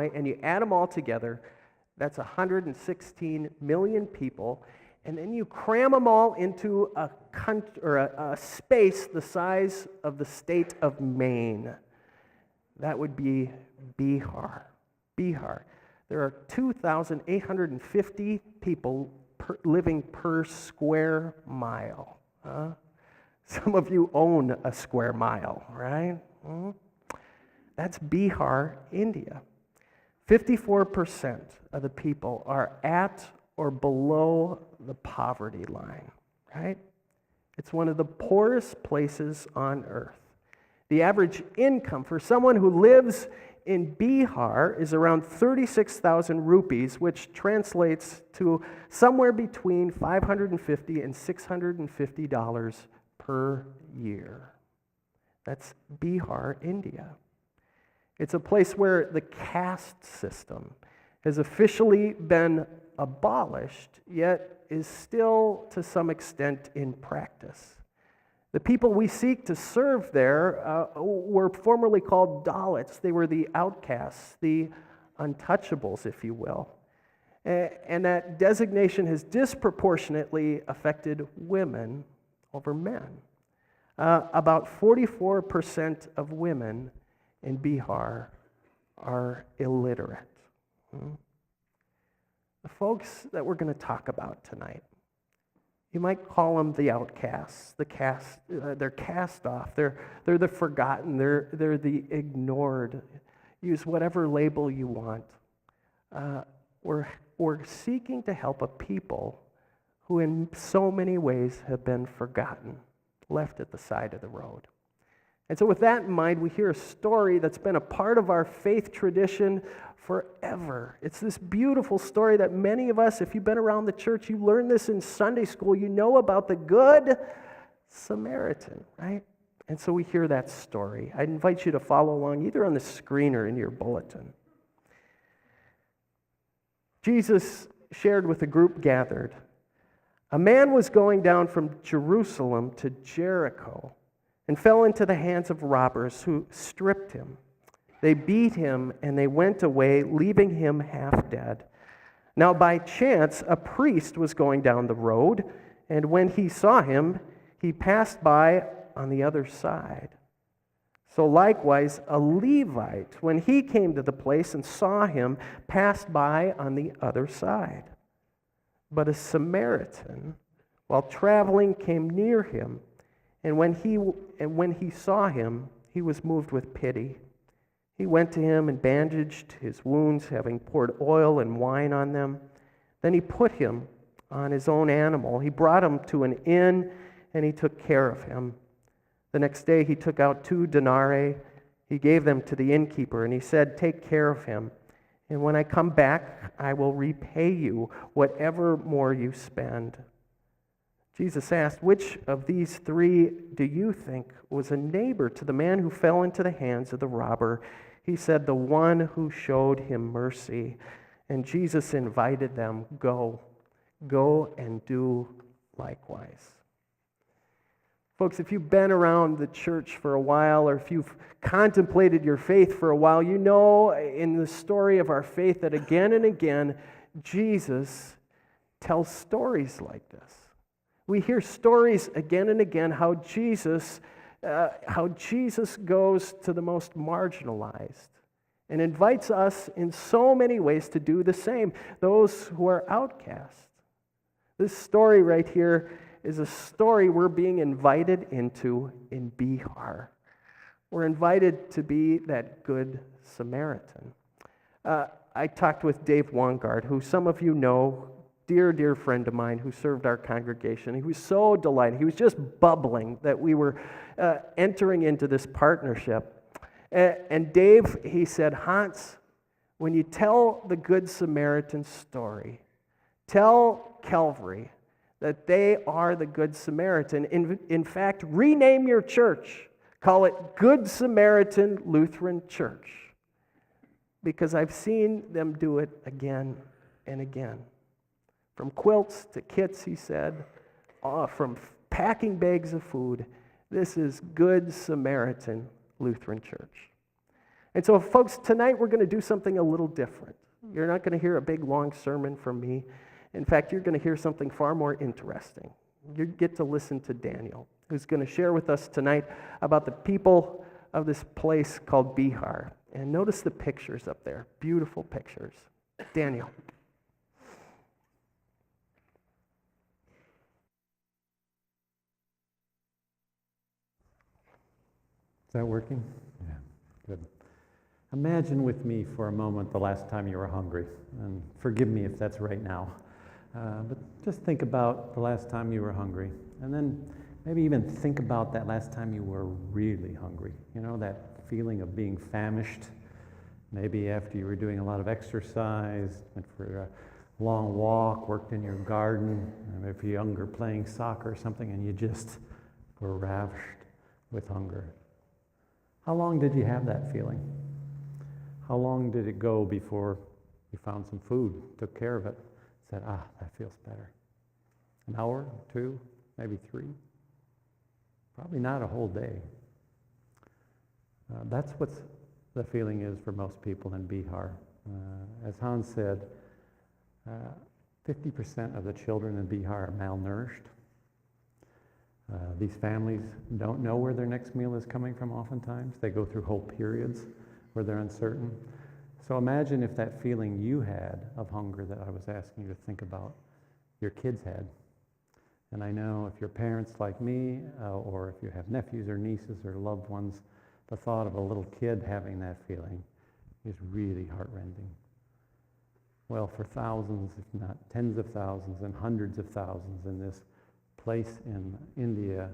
Illinois, and you add them all together, that's 116 million people, and then you cram them all into a space the size of the state of Maine. That would be Bihar. Bihar. There are 2,850 people living per square mile. Some of you own a square mile, right? That's Bihar, India. 54% of the people are at or below the poverty line, right? It's one of the poorest places on earth. The average income for someone who lives in Bihar is around 36,000 rupees, which translates to somewhere between $550 and $650 per year. That's Bihar, India. It's a place where the caste system has officially been abolished, yet is still to some extent in practice. The people we seek to serve there were formerly called Dalits. They were the outcasts, the untouchables, if you will. And that designation has disproportionately affected women over men. About 44% of women in Bihar are illiterate. The folks that we're going to talk about tonight, you might call them the outcasts, they're cast off, they're the forgotten, they're the ignored. Use whatever label you want. We're seeking to help a people who in so many ways have been forgotten, left at the side of the road. And so with that in mind, we hear a story that's been a part of our faith tradition forever. It's this beautiful story that many of us, if you've been around the church, you learned this in Sunday school, you know about the Good Samaritan, right? And so we hear that story. I invite you to follow along either on the screen or in your bulletin. Jesus shared with the group gathered, a man was going down from Jerusalem to Jericho and fell into the hands of robbers who stripped him. They beat him and they went away, leaving him half dead. Now by chance, a priest was going down the road, and when he saw him, he passed by on the other side. So likewise, a Levite, when he came to the place and saw him, passed by on the other side. But a Samaritan, while traveling, came near him, and when he saw him, he was moved with pity. He went to him and bandaged his wounds, having poured oil and wine on them. Then he put him on his own animal. He brought him to an inn, and he took care of him. The next day he took out 2 denarii. He gave them to the innkeeper, and he said, "Take care of him, and when I come back, I will repay you whatever more you spend." Jesus asked, "Which of these 3 do you think was a neighbor to the man who fell into the hands of the robber?" He said, "The one who showed him mercy." And Jesus invited them, Go and do likewise." Folks, if you've been around the church for a while, or if you've contemplated your faith for a while, you know in the story of our faith that again and again, Jesus tells stories like this. We hear stories again and again how Jesus goes to the most marginalized and invites us in so many ways to do the same, those who are outcast. This story right here is a story we're being invited into in Bihar. We're invited to be that Good Samaritan. I talked with Dave Wongard, who some of you know, dear friend of mine who served our congregation. He was so delighted. He was just bubbling that we were entering into this partnership. And Dave, he said, "Hans, when you tell the Good Samaritan story, tell Calvary that they are the Good Samaritan. In fact, rename your church. Call it Good Samaritan Lutheran Church. Because I've seen them do it again and again. From quilts to kits," he said, from packing bags of food. This is Good Samaritan Lutheran Church. And so, folks, tonight we're going to do something a little different. You're not going to hear a big, long sermon from me. In fact, you're going to hear something far more interesting. You get to listen to Daniel, who's going to share with us tonight about the people of this place called Bihar. And notice the pictures up there, beautiful pictures. Daniel. Is that working? Yeah, good. Imagine with me for a moment the last time you were hungry, and forgive me if that's right now. But just think about the last time you were hungry, and then maybe even think about that last time you were really hungry. You know, that feeling of being famished, maybe after you were doing a lot of exercise, went for a long walk, worked in your garden, maybe if you're younger playing soccer or something, and you just were ravished with hunger. How long did you have that feeling? How long did it go before you found some food, took care of it, said, that feels better? An hour, 2, maybe 3? Probably not a whole day. That's what the feeling is for most people in Bihar. As Hans said, 50% of the children in Bihar are malnourished. These families don't know where their next meal is coming from oftentimes. They go through whole periods where they're uncertain. So imagine if that feeling you had of hunger that I was asking you to think about, your kids had. And I know if you're parents like me, or if you have nephews or nieces or loved ones, the thought of a little kid having that feeling is really heartrending. Well, for thousands, if not tens of thousands and hundreds of thousands in this place in India,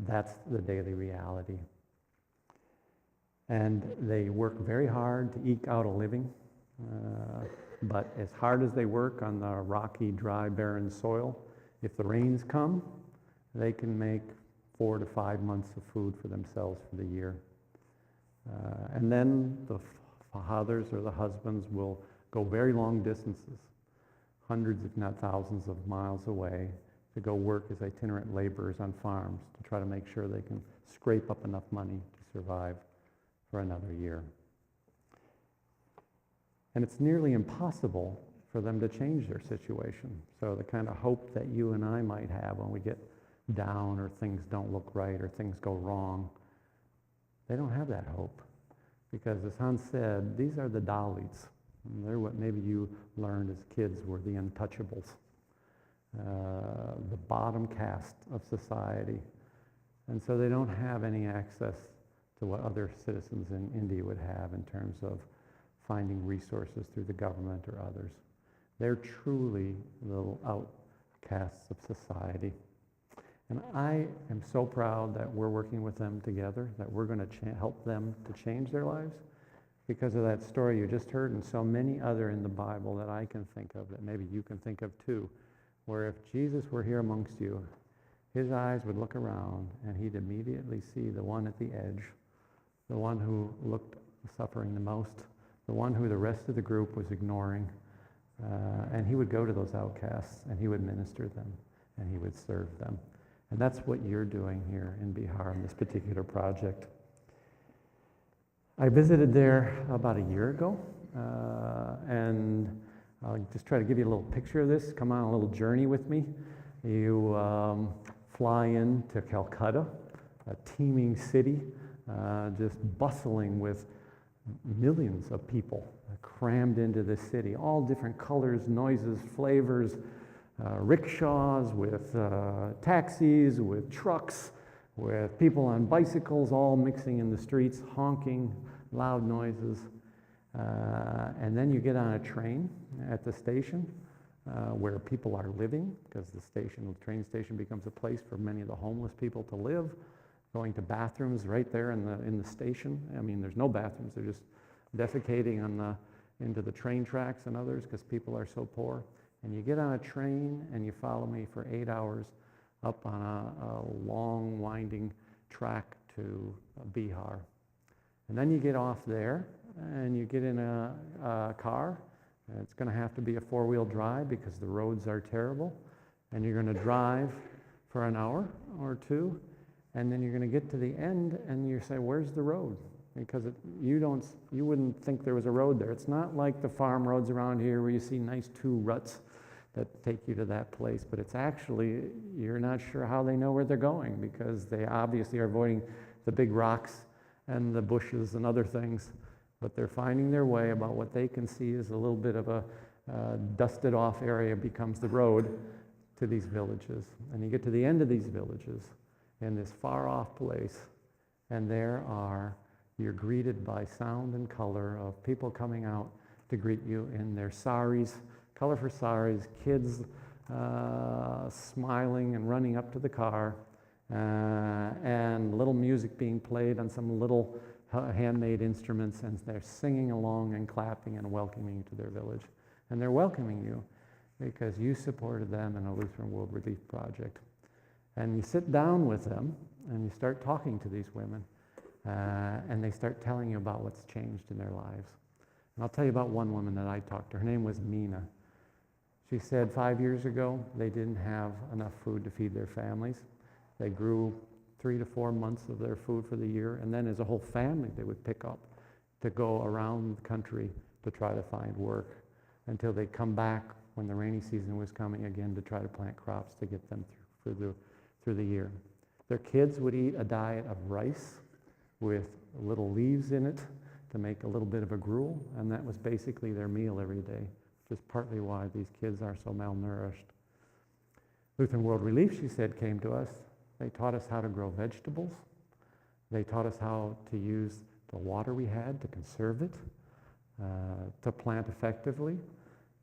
that's the daily reality. And they work very hard to eke out a living, but as hard as they work on the rocky, dry, barren soil, if the rains come, they can make 4 to 5 months of food for themselves for the year. And then the fathers or the husbands will go very long distances, hundreds if not thousands of miles away, to go work as itinerant laborers on farms to try to make sure they can scrape up enough money to survive for another year. And it's nearly impossible for them to change their situation. So the kind of hope that you and I might have when we get down or things don't look right or things go wrong, they don't have that hope. Because as Hans said, these are the Dalits. And they're what maybe you learned as kids were the untouchables. The bottom caste of society. And so they don't have any access to what other citizens in India would have in terms of finding resources through the government or others. They're truly little outcasts of society. And I am so proud that we're working with them together, that we're going to help them to change their lives because of that story you just heard and so many other in the Bible that I can think of, that maybe you can think of too, where if Jesus were here amongst you, his eyes would look around and he'd immediately see the one at the edge, the one who looked suffering the most, the one who the rest of the group was ignoring, and he would go to those outcasts and he would minister them and he would serve them. And that's what you're doing here in Bihar in this particular project. I visited there about a year ago, and I'll just try to give you a little picture of this. Come on a little journey with me. You fly into Calcutta, a teeming city, just bustling with millions of people crammed into this city, all different colors, noises, flavors, rickshaws, with taxis, with trucks, with people on bicycles, all mixing in the streets, honking, loud noises. And then you get on a train at the station where people are living, because the train station becomes a place for many of the homeless people to live, going to bathrooms right there in the station. I mean, there's no bathrooms, they're just defecating into the train tracks and others because people are so poor. And you get on a train and you follow me for 8 hours up on a long winding track to Bihar. And then you get off there and you get in a car. It's going to have to be a 4-wheel drive because the roads are terrible. And you're going to drive for an hour or two. And then you're going to get to the end and you say, where's the road? because you wouldn't think there was a road there. It's not like the farm roads around here where you see nice two ruts that take you to that place, but it's actually, you're not sure how they know where they're going, because they obviously are avoiding the big rocks and the bushes and other things, but they're finding their way. About what they can see is a little bit of a dusted off area becomes the road to these villages. And you get to the end of these villages in this far off place, and you're greeted by sound and color of people coming out to greet you in their saris, colorful saris, kids smiling and running up to the car, and little music being played on some little handmade instruments, and they're singing along and clapping and welcoming you to their village. And they're welcoming you because you supported them in a Lutheran World Relief Project. And you sit down with them and you start talking to these women, and they start telling you about what's changed in their lives. And I'll tell you about one woman that I talked to. Her name was Mina. She said 5 years ago they didn't have enough food to feed their families. They grew 3 to 4 months of their food for the year, and then as a whole family they would pick up to go around the country to try to find work until they'd come back when the rainy season was coming again to try to plant crops to get them through the year. Their kids would eat a diet of rice with little leaves in it to make a little bit of a gruel, and that was basically their meal every day, which is partly why these kids are so malnourished. Lutheran World Relief, she said, came to us. They taught us how to grow vegetables. They taught us how to use the water we had to conserve it, to plant effectively,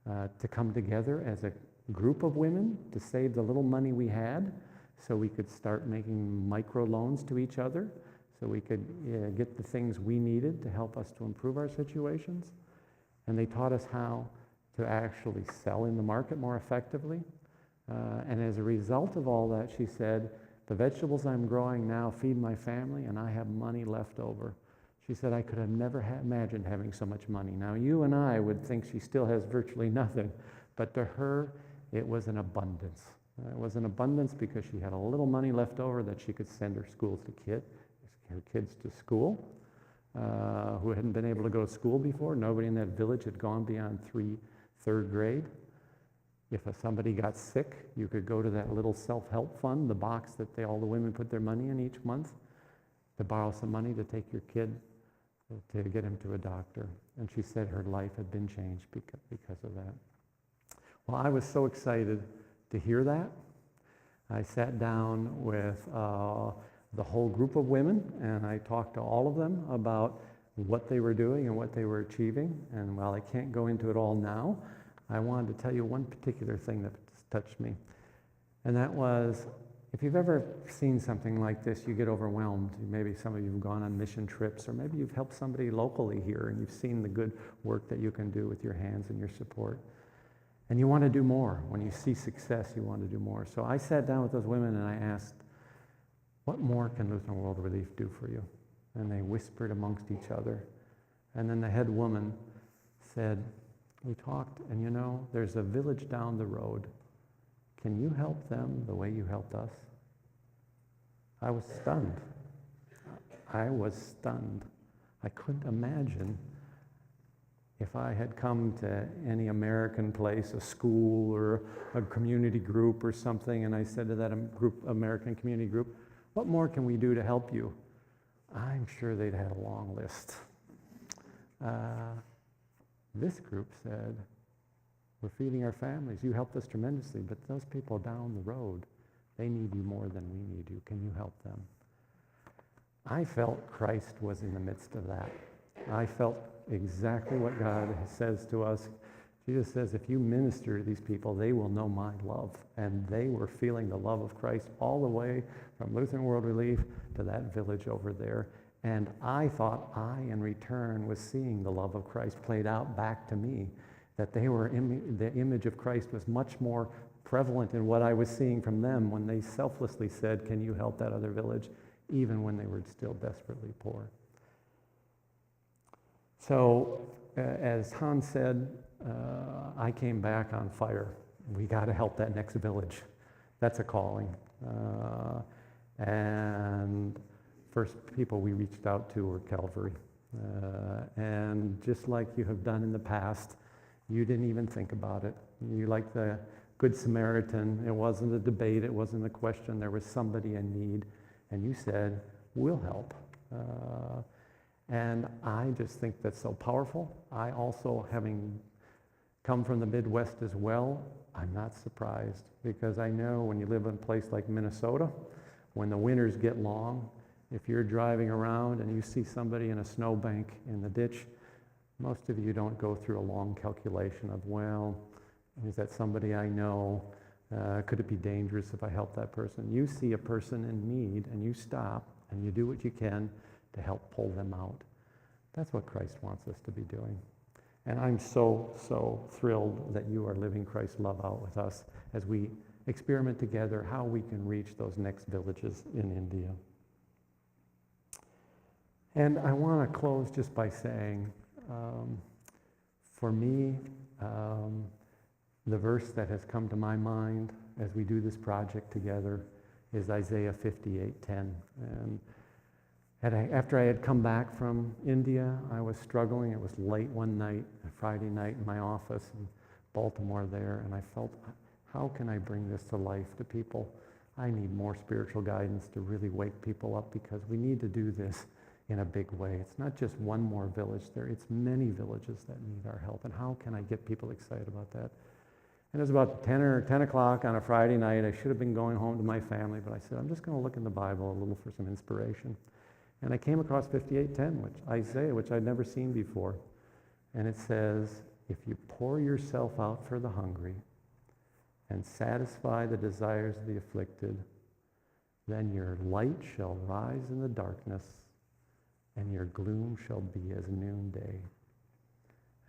to come together as a group of women to save the little money we had so we could start making micro loans to each other, so we could get the things we needed to help us to improve our situations. And they taught us how to actually sell in the market more effectively. And as a result of all that, she said, the vegetables I'm growing now feed my family, and I have money left over. She said, I could have never imagined having so much money. Now, you and I would think she still has virtually nothing, but to her, it was an abundance. It was an abundance because she had a little money left over that she could send her kids to school, who hadn't been able to go to school before. Nobody in that village had gone beyond third grade. If somebody got sick, you could go to that little self-help fund, the box that all the women put their money in each month, to borrow some money to take your kid to get him to a doctor. And she said her life had been changed because of that. Well, I was so excited to hear that. I sat down with the whole group of women, and I talked to all of them about what they were doing and what they were achieving. And while I can't go into it all now, I wanted to tell you one particular thing that touched me. And that was, if you've ever seen something like this, you get overwhelmed. Maybe some of you have gone on mission trips, or maybe you've helped somebody locally here and you've seen the good work that you can do with your hands and your support. And you want to do more. When you see success, you want to do more. So I sat down with those women and I asked, what more can Lutheran World Relief do for you? And they whispered amongst each other. And then the head woman said, we talked, and you know, there's a village down the road. Can you help them the way you helped us? I was stunned. I was stunned. I couldn't imagine if I had come to any American place, a school or a community group or something, and I said to that American community group, what more can we do to help you? I'm sure they'd had a long list. This group said, we're feeding our families. You helped us tremendously, but those people down the road, they need you more than we need you. Can you help them? I felt Christ was in the midst of that. I felt exactly what God says to us. Jesus says, if you minister to these people, they will know my love. And they were feeling the love of Christ all the way from Lutheran World Relief to that village over there. And I thought I, in return, was seeing the love of Christ played out back to me, that they were the image of Christ was much more prevalent in what I was seeing from them when they selflessly said, can you help that other village, even when they were still desperately poor. So, as Hans said, I came back on fire. We got to help that next village. That's a calling. And first people we reached out to were Calvary. And just like you have done in the past, you didn't even think about it. You, like the Good Samaritan, it wasn't a debate, it wasn't a question, there was somebody in need, and you said, we'll help. And I just think that's so powerful. I also, having come from the Midwest as well, I'm not surprised, because I know when you live in a place like Minnesota, when the winters get long, if you're driving around and you see somebody in a snowbank in the ditch, most of you don't go through a long calculation of, well, is that somebody I know? Could it be dangerous if I help that person? You see a person in need and you stop and you do what you can to help pull them out. That's what Christ wants us to be doing. And I'm so thrilled that you are living Christ's love out with us as we experiment together how we can reach those next villages in India. And I want to close just by saying, for me, the verse that has come to my mind as we do this project together is Isaiah 58:10. And after I had come back from India, I was struggling. It was late one night, a Friday night in my office in Baltimore there, and I felt, how can I bring this to life to people? I need more spiritual guidance to really wake people up, because we need to do this in a big way. It's not just one more village there, it's many villages that need our help. And how can I get people excited about that? And it was about 10 o'clock on a Friday night. I should have been going home to my family, but I said, I'm just going to look in the Bible a little for some inspiration. And I came across 58:10, Isaiah, which I'd never seen before. And it says, if you pour yourself out for the hungry and satisfy the desires of the afflicted, then your light shall rise in the darkness, and your gloom shall be as noonday.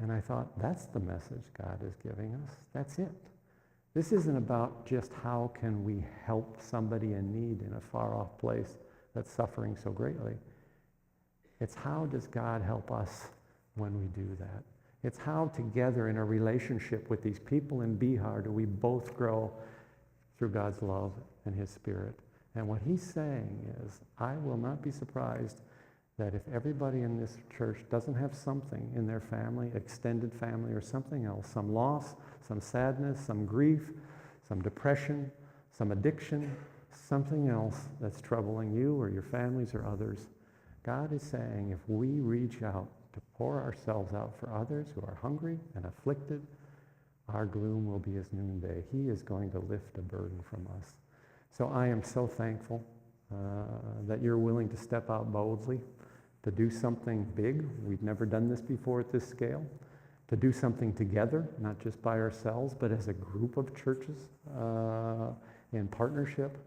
And I thought, that's the message God is giving us. That's it. This isn't about just how can we help somebody in need in a far-off place that's suffering so greatly. It's how does God help us when we do that. It's how together in a relationship with these people in Bihar do we both grow through God's love and His Spirit. And what He's saying is, I will not be surprised that if everybody in this church doesn't have something in their family, extended family or something else, some loss, some sadness, some grief, some depression, some addiction, something else that's troubling you or your families or others, God is saying if we reach out to pour ourselves out for others who are hungry and afflicted, our gloom will be as noonday. He is going to lift a burden from us. So I am so thankful that you're willing to step out boldly, to do something big. We've never done this before at this scale. To do something together, not just by ourselves, but as a group of churches in partnership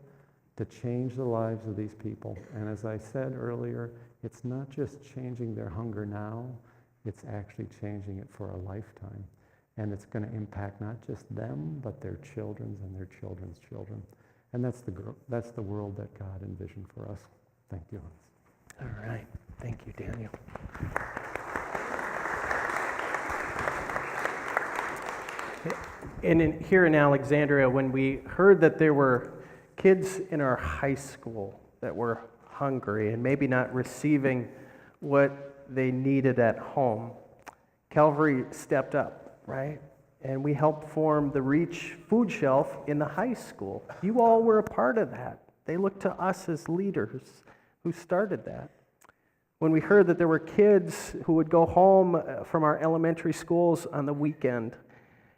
to change the lives of these people. And as I said earlier, it's not just changing their hunger now, it's actually changing it for a lifetime. And it's going to impact not just them, but their children's and their children's children. And that's the world that God envisioned for us. Thank you. All right. Thank you, Daniel. And here in Alexandria, when we heard that there were kids in our high school that were hungry and maybe not receiving what they needed at home, Calvary stepped up, right? And we helped form the Reach food shelf in the high school. You all were a part of that. They looked to us as leaders who started that. When we heard that there were kids who would go home from our elementary schools on the weekend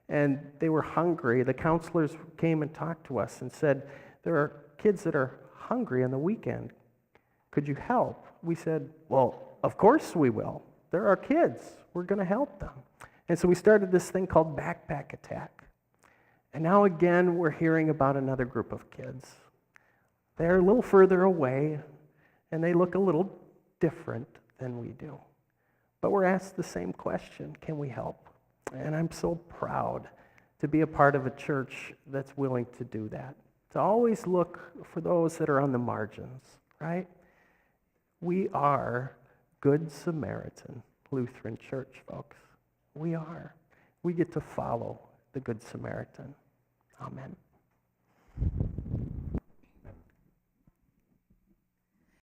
and they were hungry, the counselors came and talked to us and said, there are kids that are hungry on the weekend. Could you help? We said, well, of course we will. They're our kids. We're going to help them. And so we started this thing called Backpack Attack. And now again, we're hearing about another group of kids. They're a little further away, and they look a little different than we do. But we're asked the same question, can we help? And I'm so proud to be a part of a church that's willing to do that. To always look for those that are on the margins, right? We are Good Samaritan Lutheran Church, folks. We are. We get to follow the Good Samaritan. Amen.